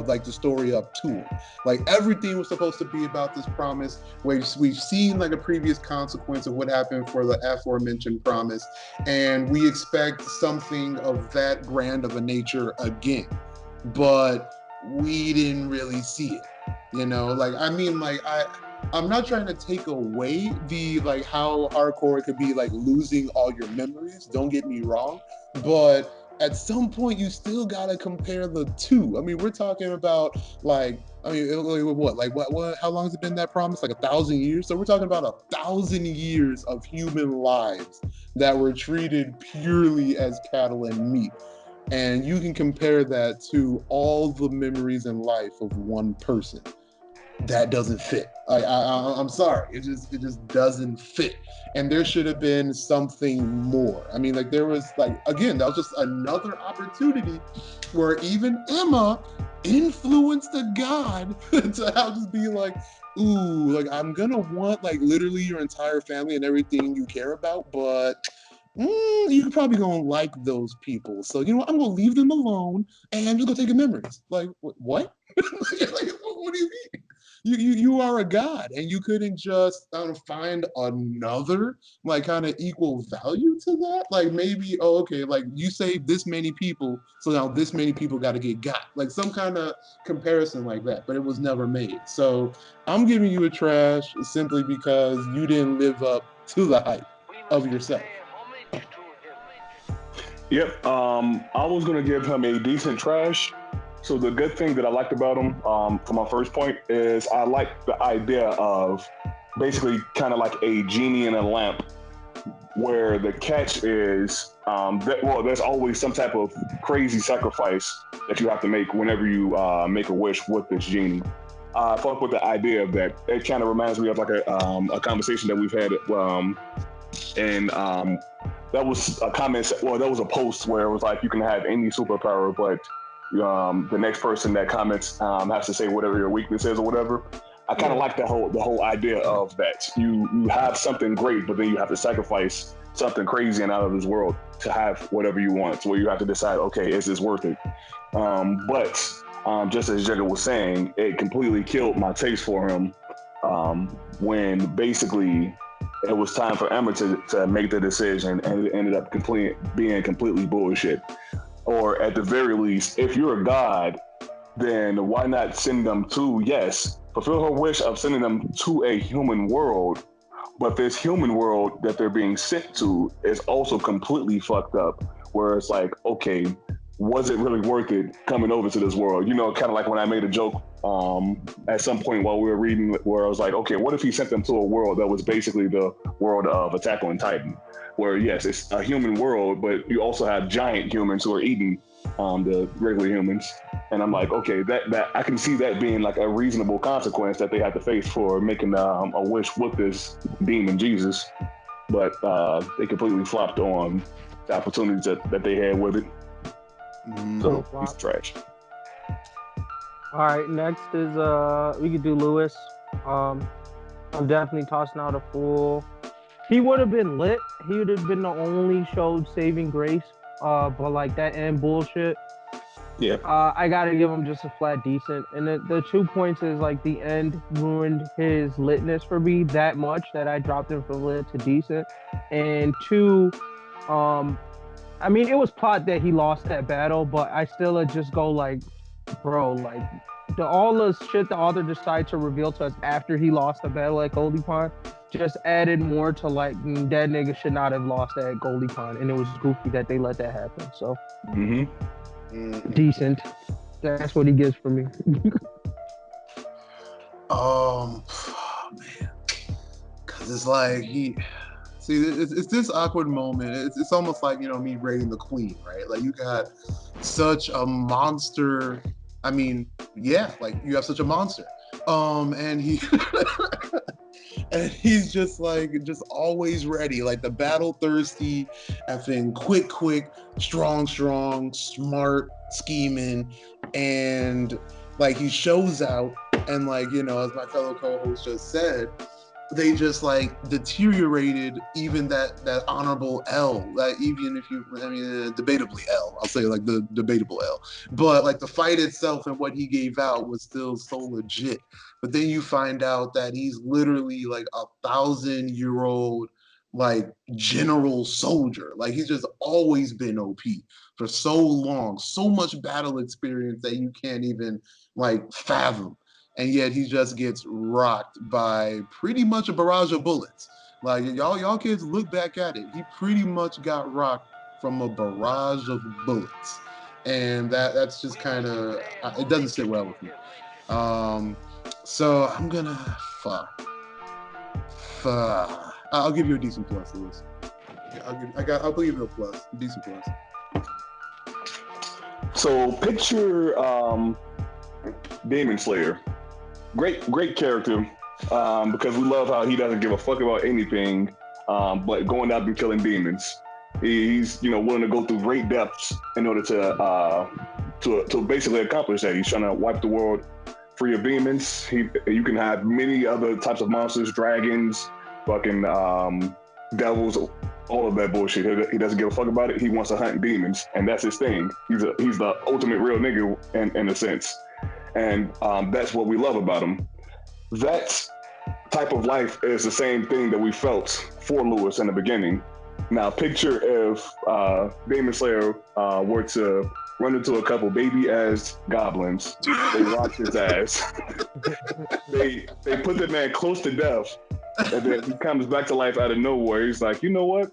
Speaker 2: like the story up to him. Like everything was supposed to be about this promise. We've seen like a previous consequence of what happened for the aforementioned promise, and we expect something of that grand of a nature again, but we didn't really see it. You know, like I mean, like I'm not trying to take away the like how hardcore it could be, like losing all your memories. Don't get me wrong, but at some point you still gotta compare the two. I mean, we're talking about like, I mean, what? How long has it been that promise? Like 1,000 years. So we're talking about 1,000 years of human lives that were treated purely as cattle and meat. And you can compare that to all the memories in life of one person. that doesn't fit. I'm sorry, it just doesn't fit. And there should have been something more. I mean, like there was like, again, that was just another opportunity where even Emma influenced a god to have just be like, ooh, like I'm gonna want like literally your entire family and everything you care about, but you're probably gonna like those people. So you know what? I'm gonna leave them alone and I'm just gonna take your memories. Like what? Like, what do you mean? You are a god, and you couldn't just find another like kind of equal value to that. Like maybe, oh, okay, like you saved this many people, so now this many people got to get got. Like some kind of comparison like that, but it was never made. So I'm giving you a trash simply because you didn't live up to the hype of yourself.
Speaker 3: Yep. I was gonna give him a decent trash. So the good thing that I liked about him, for my first point, is I like the idea of basically kind of like a genie in a lamp, where the catch is there's always some type of crazy sacrifice that you have to make whenever you make a wish with this genie. I fuck with the idea of that. It kind of reminds me of like a conversation that we've had, and that was a comment. Well, that was a post where it was like you can have any superpower, but the next person that comments has to say whatever your weakness is or whatever. I kind of like the whole idea of that. You have something great, but then you have to sacrifice something crazy and out of this world to have whatever you want. So where you have to decide, okay, is this worth it? But just as Jigga was saying, it completely killed my taste for him when basically it was time for Emma to make the decision, and it ended up being completely bullshit. Or at the very least, if you're a god, then why not send them to, yes, fulfill her wish of sending them to a human world, but this human world that they're being sent to is also completely fucked up, where it's like, okay, was it really worth it coming over to this world? You know, kind of like when I made a joke at some point while we were reading, where I was like, okay, what if he sent them to a world that was basically the world of Attack on Titan, where yes, it's a human world, but you also have giant humans who are eating the regular humans. And I'm like, okay, that I can see that being like a reasonable consequence that they have to face for making a wish with this demon Jesus. But they completely flopped on the opportunities that they had with it. So it's trash.
Speaker 1: All right, next is we could do Lewis. I'm definitely tossing out a fool. He would have been lit. He would have been the only showed saving grace. But like that end bullshit.
Speaker 3: Yeah.
Speaker 1: I gotta give him just a flat decent. And the 2 points is like the end ruined his litness for me that much that I dropped him from lit to decent. And 2, I mean, it was plot that he lost that battle, but I still just go like, bro, like all the shit the author decided to reveal to us after he lost the battle at Goldie Pond just added more to like that nigga should not have lost at Goldie Pond, and it was goofy that they let that happen. So decent. That's what he gets for me.
Speaker 2: Man, because it's like it's this awkward moment. It's almost like, you know, me rating the queen, right? Like you got such a monster. I mean, yeah, like you have such a monster. And he and he's just always ready, like the battle thirsty, effing quick, strong, smart, scheming, and like he shows out, and like, you know, as my fellow co-host just said, they just like deteriorated even that honorable L. Like even if you, I mean, debatably L. I'll say like the debatable L. But like the fight itself and what he gave out was still so legit. But then you find out that he's literally like 1,000-year-old like general soldier. Like he's just always been OP for so long, so much battle experience that you can't even like fathom. And yet he just gets rocked by pretty much a barrage of bullets. Like y'all kids look back at it. He pretty much got rocked from a barrage of bullets, and that's just kind of, it doesn't sit well with me. So I'm gonna fuck. I'll give you a decent plus, Lewis. I'll give you a plus, decent plus.
Speaker 3: So picture Demon Slayer. great character. Because we love how he doesn't give a fuck about anything, but going out and killing demons. He's willing to go through great depths in order to basically accomplish that. He's trying to wipe the world free of demons. You can have many other types of monsters, dragons, fucking devils, all of that bullshit. He doesn't give a fuck about it. He wants to hunt demons, and that's his thing. He's the ultimate real nigga in a sense, and that's what we love about him. That type of life is the same thing that we felt for Lewis in the beginning. Now, picture if Demon Slayer were to run into a couple baby-ass goblins. They watch his ass. they put the man close to death, and then he comes back to life out of nowhere. He's like, you know what?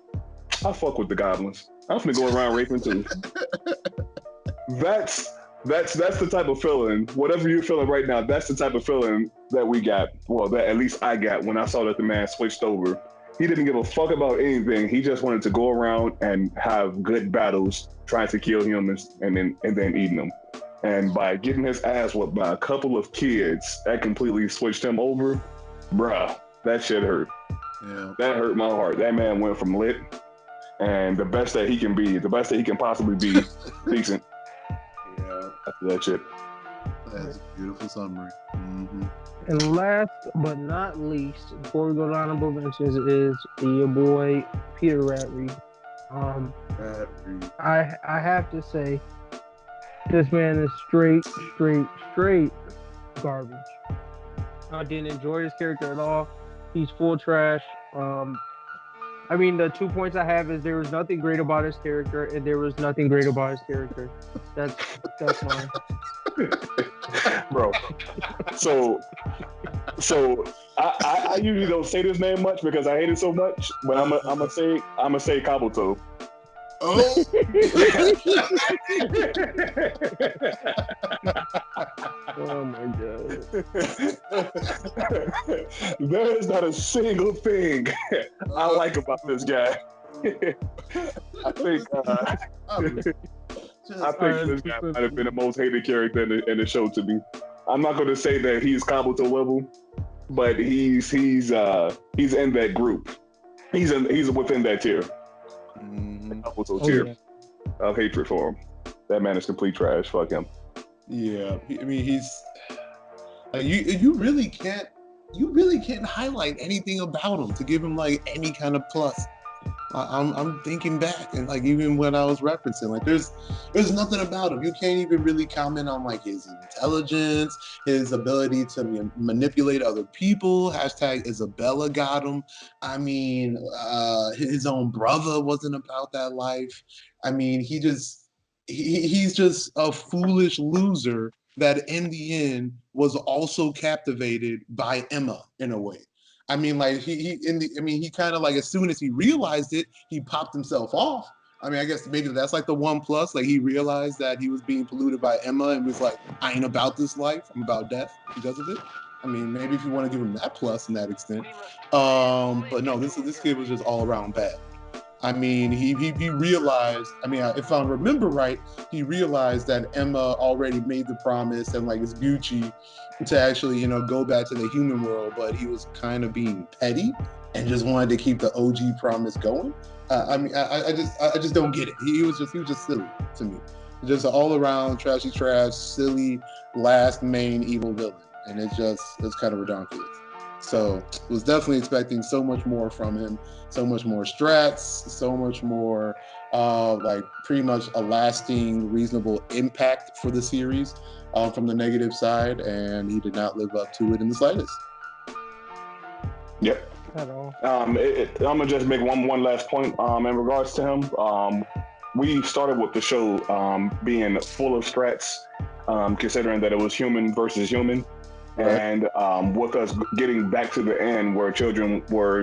Speaker 3: I fuck with the goblins. I'm gonna go around raping too. That's the type of feeling, whatever you're feeling right now, that's the type of feeling that we got, well, that at least I got when I saw that the man switched over. He didn't give a fuck about anything. He just wanted to go around and have good battles, trying to kill humans and then eating them. And by getting his ass whooped by a couple of kids, that completely switched him over. Bruh, that shit hurt.
Speaker 2: Yeah.
Speaker 3: That hurt my heart. That man went from lit and the best that he can be, the best that he can possibly be, decent. After that shit.
Speaker 2: That's a beautiful summary. Mm-hmm.
Speaker 1: And last but not least, before we go to honorable mentions, is your boy Peter Ratry. I have to say, this man is straight garbage. I didn't enjoy his character at all. He's full trash. I mean, the 2 points I have is there was nothing great about his character, and there was nothing great about his character. That's mine.
Speaker 3: Bro. So I usually don't say this name much because I hate it so much, but I'm gonna say Kabuto.
Speaker 2: Oh.
Speaker 1: Oh my god.
Speaker 3: There is not a single thing I like about this guy. I think this guy might have been the most hated character in the show to me. I'm not going to say that he's Kabuto level, but he's in that group. He's within that tier. Kabuto tier of hatred for him. That man is complete trash. Fuck him.
Speaker 2: Yeah, I mean he's like you really can't highlight anything about him to give him like any kind of plus. I'm thinking back and like even when I was referencing like there's nothing about him. You can't even really comment on like his intelligence, his ability to manipulate other people. Hashtag Isabella got him. I mean, his own brother wasn't about that life. I mean, he's just a foolish loser that in the end was also captivated by Emma in a way. I mean, like he kind of like as soon as he realized it, he popped himself off. I mean, I guess maybe that's like the one plus. Like he realized that he was being polluted by Emma and was like, I ain't about this life. I'm about death because of it. I mean, maybe if you want to give him that plus in that extent. But no, this kid was just all around bad. I mean, he realized, I mean, if I remember right, he realized that Emma already made the promise and like it's Gucci to actually, go back to the human world, but he was kind of being petty and just wanted to keep the OG promise going. I mean, I just don't get it. He was just silly to me. Just an all around trashy trash, silly last main evil villain. And it's kind of ridiculous. So was definitely expecting so much more from him, so much more strats, so much more like pretty much a lasting, reasonable impact for the series from the negative side, and he did not live up to it in the slightest.
Speaker 3: Yep.
Speaker 1: At all.
Speaker 3: I'm gonna just make one last point in regards to him. We started with the show being full of strats, considering that it was human versus human. Right. And with us getting back to the end where children were,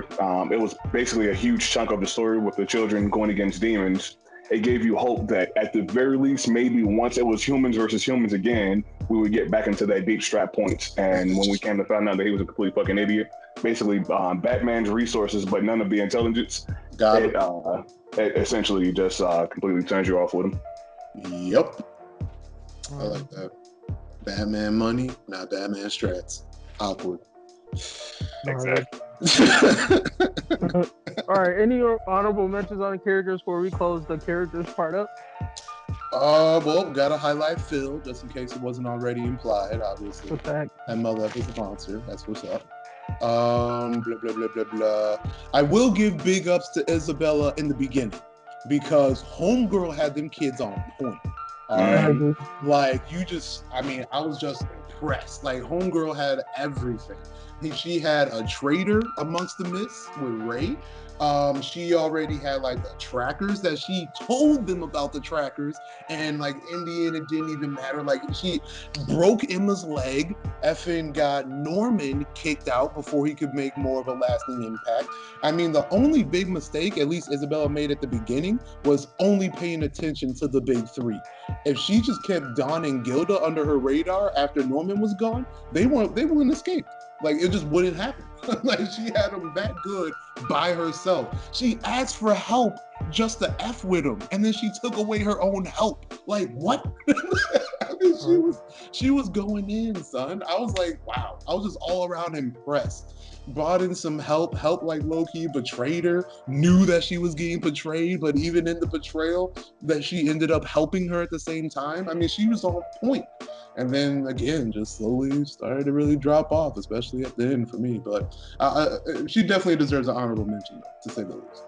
Speaker 3: it was basically a huge chunk of the story with the children going against demons. It gave you hope that at the very least, maybe once it was humans versus humans again, we would get back into that deep strap points. And when we came to find out that he was a complete fucking idiot, basically Batman's resources, but none of the intelligence, it essentially just completely turns you off with him.
Speaker 2: Yep. I like that. Batman money, not Batman strats. Awkward.
Speaker 3: Exactly.
Speaker 1: All right. Any honorable mentions on the characters before we close the characters part up?
Speaker 2: Well, gotta highlight Phil just in case it wasn't already implied. Obviously,
Speaker 1: The fact.
Speaker 2: and Mother is a sponsor. That's what's up. Blah blah blah blah blah. I will give big ups to Isabella in the beginning because Homegirl had them kids on point. All right, like you just, I mean, I was just impressed. Like Homegirl had everything. She had a traitor amongst the myths with Ray. She already had like the trackers that she told them about the trackers, and like Indian, it didn't even matter. Like she broke Emma's leg, effing got Norman kicked out before he could make more of a lasting impact. I mean, the only big mistake, at least Isabella made at the beginning, was only paying attention to the big three. If she just kept Don and Gilda under her radar after Norman was gone, they wouldn't escape. Like it just wouldn't happen. Like she had them that good by herself. She asked for help just to F with him, and then she took away her own help. Like what? I mean, she was going in, son. I was like, wow. I was just all around impressed. Brought in some help like low-key betrayed her, knew that she was getting betrayed, but even in the betrayal, that she ended up helping her at the same time. I mean, she was on point. And then again, just slowly started to really drop off, especially at the end for me. But she definitely deserves an honorable mention, though, to say the least.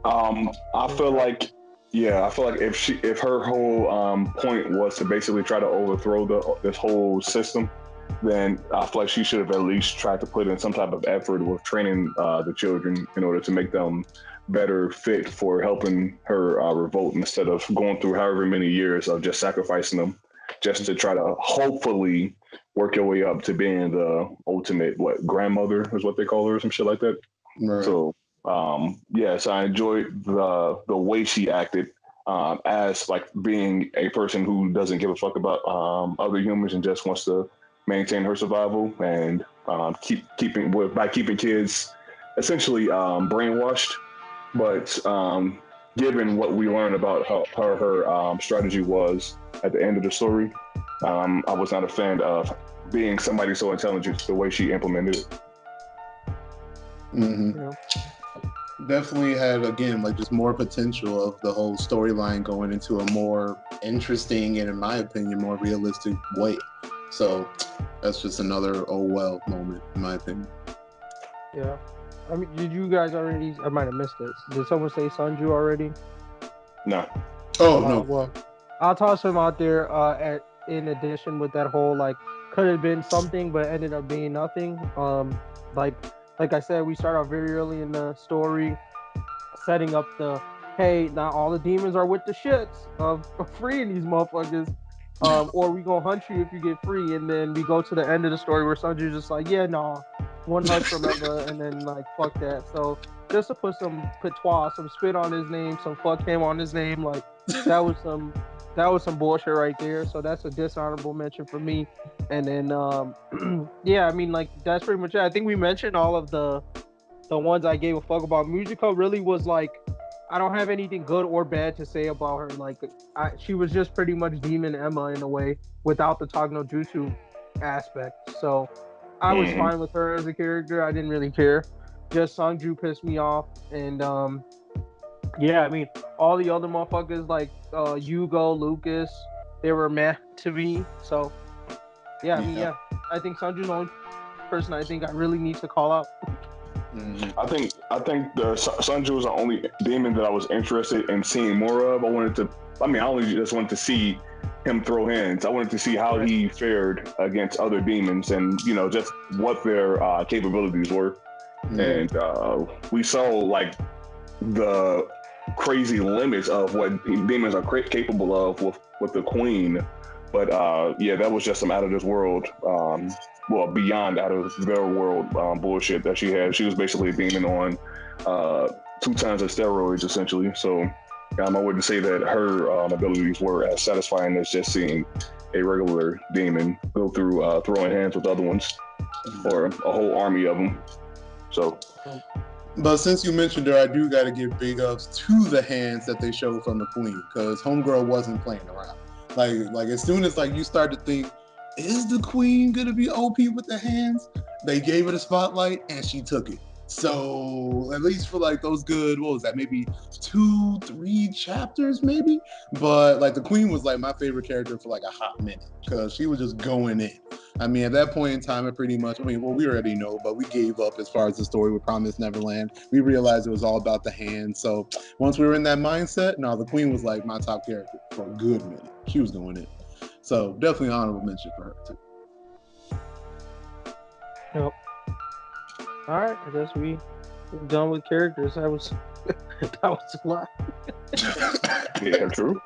Speaker 3: I feel like if her whole point was to basically try to overthrow this whole system, then I feel like she should have at least tried to put in some type of effort with training the children in order to make them better fit for helping her revolt, instead of going through however many years of just sacrificing them just to try to hopefully work your way up to being the ultimate grandmother is what they call her or some shit like that. Right. So yes, I enjoyed the way she acted as like being a person who doesn't give a fuck about other humans and just wants to maintain her survival and keeping kids essentially brainwashed. But given what we learned about her strategy was at the end of the story, I was not a fan of being somebody so intelligent the way she implemented it.
Speaker 2: Mm-hmm. Yeah. Definitely had, again, like just more potential of the whole storyline going into a more interesting and, in my opinion, more realistic way. So that's just another oh well moment, in my opinion.
Speaker 1: Yeah. I mean, did you guys already? I might have missed it. Did someone say Sanju already?
Speaker 3: No.
Speaker 2: Oh no.
Speaker 1: Well, I'll toss him out there. In addition with that whole like could have been something, but ended up being nothing. Like I said, we start out very early in the story, setting up the hey, not all the demons are with the shits of freeing these motherfuckers. Or we gonna hunt you if you get free, and then we go to the end of the story where Sanju's just like, yeah, no, one hunt from Emma, and then like fuck that. So just to put some patois, some spit on his name, some fuck him on his name, like that was some bullshit right there. So that's a dishonorable mention for me. And then yeah, I mean like that's pretty much it. I think we mentioned all of the ones I gave a fuck about. Musica really was like, I don't have anything good or bad to say about her. Like, she was just pretty much Demon Emma in a way, without the Talk No Jutsu aspect. So I was fine with her as a character. I didn't really care. Just Sangju pissed me off, and yeah, I mean, all the other motherfuckers like Yugo, Lucas, they were meh to me. So yeah, I mean, I think Sanju's the only person I think I really need to call out.
Speaker 3: Mm-hmm. I think the Sanju was the only demon that I was interested in seeing more of. I only just wanted to see him throw hands. I wanted to see how he fared against other demons and, just what their capabilities were. Mm-hmm. And we saw like the crazy limits of what demons are capable of with the queen. But that was just some out of this world, beyond out of their world bullshit that she had. She was basically a demon on 2 tons of steroids, essentially. So I wouldn't say that her abilities were as satisfying as just seeing a regular demon go through throwing hands with other ones, or a whole army of them. So.
Speaker 2: But since you mentioned her, I do got to give big ups to the hands that they showed from the queen, because Homegirl wasn't playing around. Like as soon as like you start to think, is the queen gonna be OP with the hands? They gave her the spotlight and she took it. So at least for like those good, what was that? Maybe 2-3 chapters, maybe. But like the queen was like my favorite character for like a hot minute because she was just going in. I mean, at that point in time, it pretty much. I mean, well, we already know, but we gave up as far as the story with Promised Neverland. We realized it was all about the hand. So once we were in that mindset, no, the queen was like my top character for a good minute. She was going in. So definitely an honorable mention for her too.
Speaker 1: Yep. All right, I guess we're done with characters. That was that was a lot.
Speaker 3: Yeah, true.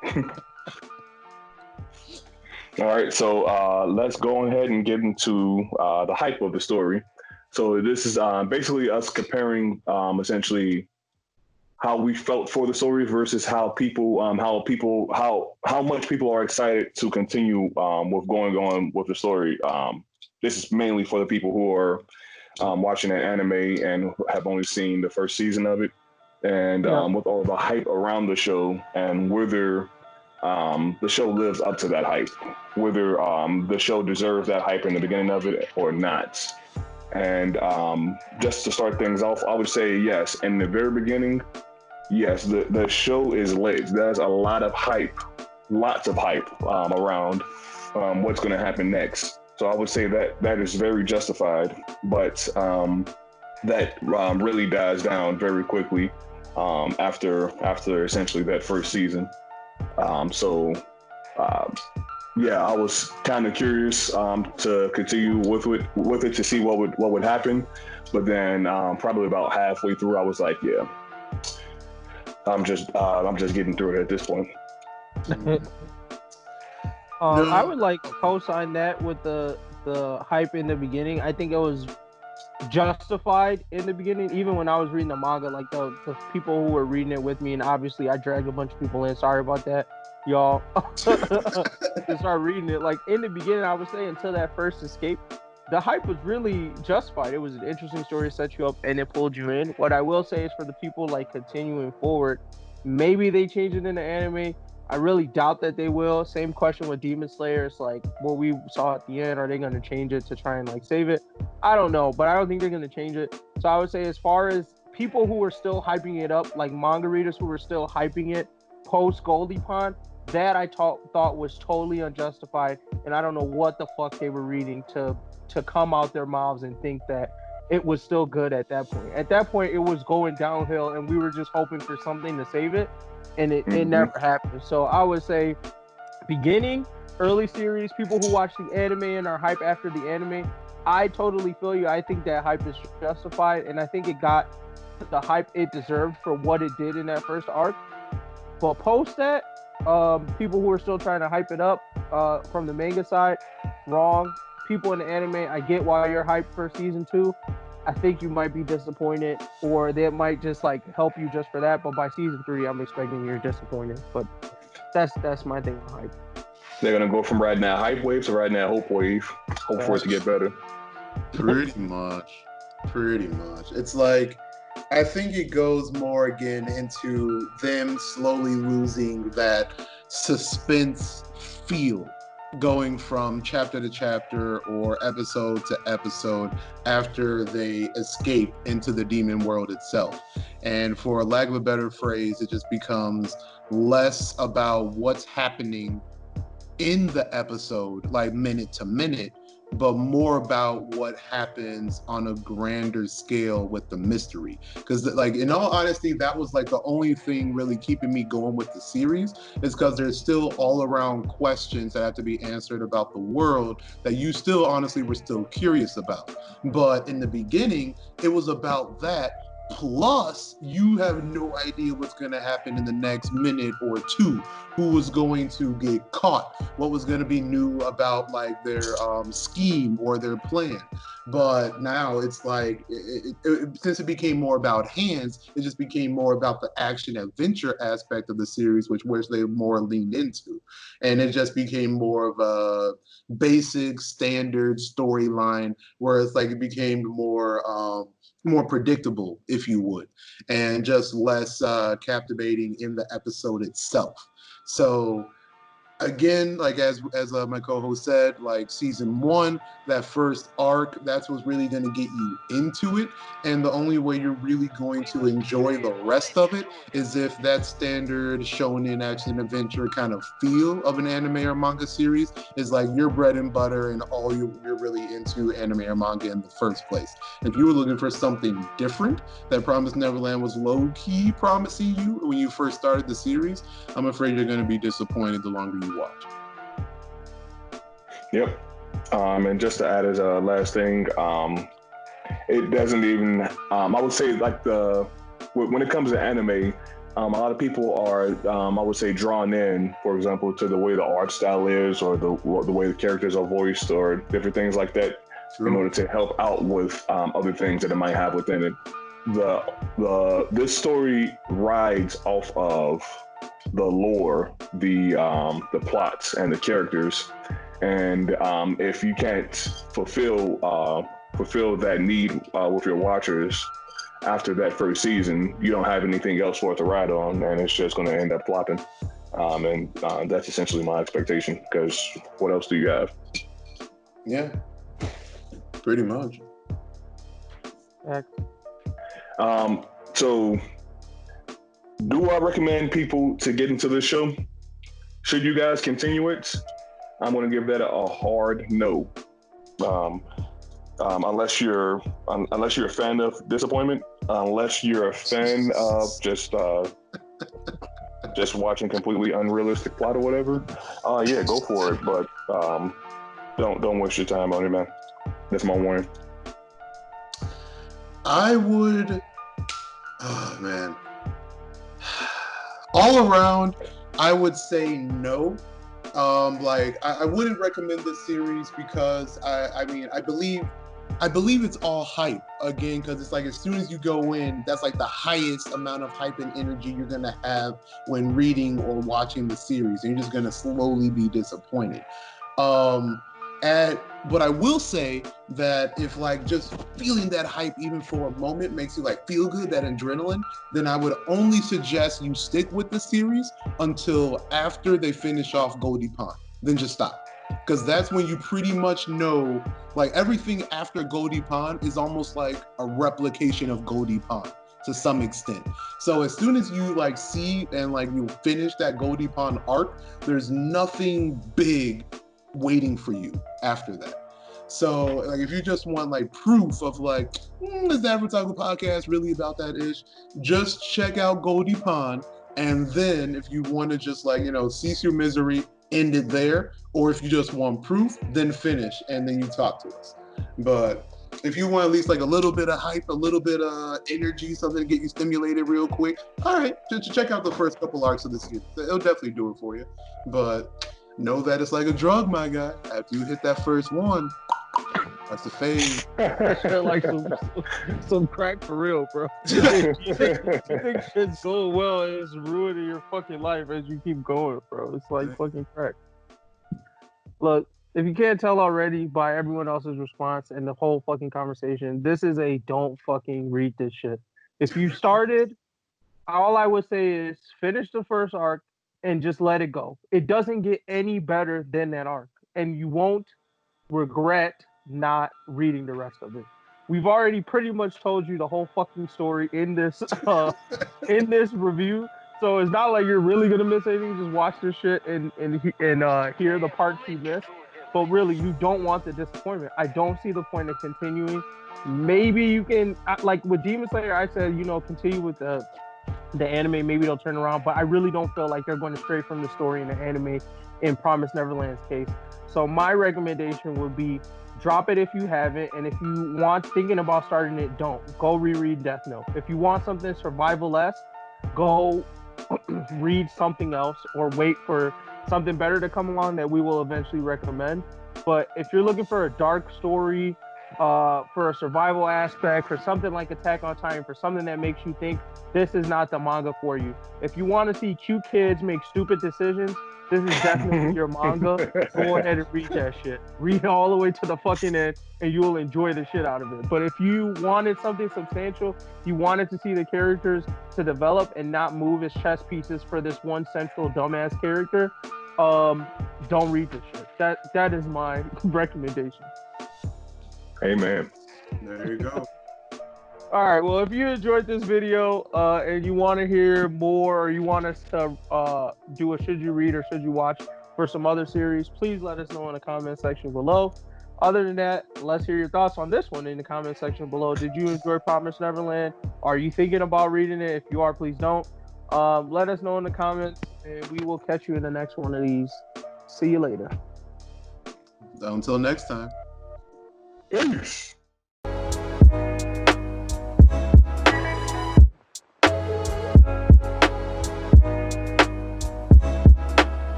Speaker 3: All right, so let's go ahead and get into the hype of the story. So this is basically us comparing essentially how we felt for the story versus how much people are excited to continue with going on with the story. This is mainly for the people who are watching an anime and have only seen the first season of it, and with all the hype around the show and whether the show lives up to that hype, whether the show deserves that hype in the beginning of it or not. And just to start things off, I would say yes. In the very beginning, yes, the show is lit. There's a lot of hype, lots of hype around what's going to happen next. So I would say that is very justified, but that really dies down very quickly after essentially that first season. Yeah, I was kind of curious to continue with it to see what would happen, but then probably about halfway through, I was like, yeah, I'm just getting through it at this point.
Speaker 1: I would like co-sign that with the hype in the beginning. I think it was justified in the beginning, even when I was reading the manga. Like the people who were reading it with me, and obviously I dragged a bunch of people in. Sorry about that, y'all. To start reading it, like in the beginning, I would say until that first escape, the hype was really justified. It was an interesting story to set you up, and it pulled you in. What I will say is for the people like continuing forward, maybe they change it in the anime. I really doubt that they will. Same question with Demon Slayer. It's like what we saw at the end. Are they going to change it to try and like save it? I don't know, but I don't think they're going to change it. So I would say as far as people who are still hyping it up, like manga readers who were still hyping it post Goldie Pond, that I thought was totally unjustified. And I don't know what the fuck they were reading to come out their mouths and think that it was still good at that point. At that point, it was going downhill, and we were just hoping for something to save it, and it never happened. So I would say beginning, early series, people who watch the anime and are hype after the anime, I totally feel you. I think that hype is justified, and I think it got the hype it deserved for what it did in that first arc. But post that, people who are still trying to hype it up from the manga side, wrong. People in the anime, I get why you're hyped for season 2. I think you might be disappointed, or they might just like help you just for that. But by season 3, I'm expecting you're disappointed. But that's my thing on hype.
Speaker 3: They're gonna go from right now hype wave to right now hope wave. Hope for it to get better.
Speaker 2: Pretty much. It's like I think it goes more again into them slowly losing that suspense feel going from chapter to chapter or episode to episode after they escape into the demon world itself. And for lack of a better phrase, it just becomes less about what's happening in the episode, like minute to minute, but more about what happens on a grander scale with the mystery. Because, like, in all honesty, that was like the only thing really keeping me going with the series, is because there's still all around questions that have to be answered about the world that you still honestly were still curious about. But in the beginning, it was about that. Plus, you have no idea what's going to happen in the next minute or two. Who was going to get caught? What was going to be new about like their scheme or their plan? But now it's like, since it became more about hands, it just became more about the action adventure aspect of the series, which they more leaned into, and it just became more of a basic standard storyline, whereas like it became more predictable, if you would, and just less captivating in the episode itself. So again, like as my co-host said, like season 1, that first arc, that's what's really going to get you into it. And the only way you're really going to enjoy the rest of it is if that standard shonen action adventure kind of feel of an anime or manga series is like your bread and butter and all you're really into anime or manga in the first place. If you were looking for something different, that Promised Neverland was low-key promising you when you first started the series, I'm afraid you're going to be disappointed the longer you watch.
Speaker 3: Yep. And just to add as a last thing, it doesn't even, I would say like when it comes to anime, a lot of people are, I would say, drawn in, for example, to the way the art style is, or the way the characters are voiced, or different things like that, in order to help out with other things that it might have within it. This story rides off of the lore, the plots, and the characters, and if you can't fulfill that need with your watchers after that first season, you don't have anything else for it to ride on, and it's just going to end up flopping. And that's essentially my expectation, because what else do you have?
Speaker 2: Yeah, pretty much.
Speaker 3: So do I recommend people to get into this show? Should you guys continue it? I'm going to give that a hard no. Unless you're a fan of disappointment, unless you're a fan of just watching completely unrealistic plot or whatever, yeah, go for it. But don't waste your time on it, man. That's my warning.
Speaker 2: I would, oh man, all around, I would say no. Like I wouldn't recommend this series because I believe it's all hype again, because it's like as soon as you go in, that's like the highest amount of hype and energy you're gonna have when reading or watching the series, and you're just gonna slowly be disappointed. But I will say that if like just feeling that hype even for a moment makes you like feel good, that adrenaline, then I would only suggest you stick with the series until after they finish off Goldie Pond. Then just stop. Because that's when you pretty much know, like everything after Goldie Pond is almost like a replication of Goldie Pond to some extent. So as soon as you like see and like you finish that Goldie Pond arc, there's nothing big waiting for you after that. So like if you just want like proof of like, is the AfrOtakus podcast really about that ish? Just check out Goldie Pond, and then if you want to just like, cease your misery, end it there. Or if you just want proof, then finish and then you talk to us. But if you want at least like a little bit of hype, a little bit of energy, something to get you stimulated real quick, all right, just check out the first couple arcs of the series. It'll definitely do it for you. But know that it's like a drug, my guy. After you hit that first one, that's the phase.
Speaker 1: Like some crack for real, bro. You think shit's going well and it's ruining your fucking life as you keep going, bro. It's like fucking crack. Look, if you can't tell already by everyone else's response and the whole fucking conversation, this is a don't fucking read this shit. If you started, all I would say is finish the first arc and just let it go. It doesn't get any better than that arc, and you won't regret not reading the rest of it. We've already pretty much told you the whole fucking story in this review, so it's not like you're really gonna miss anything. Just watch this shit and hear the parts you missed. But really, you don't want the disappointment. I don't see the point of continuing. Maybe you can, like with Demon Slayer, I said, continue with the anime. Maybe they'll turn around, but I really don't feel like they're going to stray from the story in the anime in Promised Neverland's case. So my recommendation would be drop it if you haven't, and if you want thinking about starting it, don't. Go reread Death Note. If you want something survival-esque, go read something else or wait for something better to come along that we will eventually recommend. But if you're looking for a dark story, for a survival aspect, for something like Attack on Titan, for something that makes you think, this is not the manga for you. If you want to see cute kids make stupid decisions, this is definitely your manga. Go ahead and read that shit. Read all the way to the fucking end, and you will enjoy the shit out of it. But if you wanted something substantial, you wanted to see the characters to develop and not move as chess pieces for this one central dumbass character, don't read this shit. That is my recommendation.
Speaker 4: Amen.
Speaker 2: There you go.
Speaker 1: All right. Well, if you enjoyed this video and you want to hear more, or you want us to do a should you read or should you watch for some other series, please let us know in the comment section below. Other than that, let's hear your thoughts on this one in the comment section below. Did you enjoy Promised Neverland? Are you thinking about reading it? If you are, please don't. Let us know in the comments, and we will catch you in the next one of these. See you later.
Speaker 2: Until next time.
Speaker 3: Peace.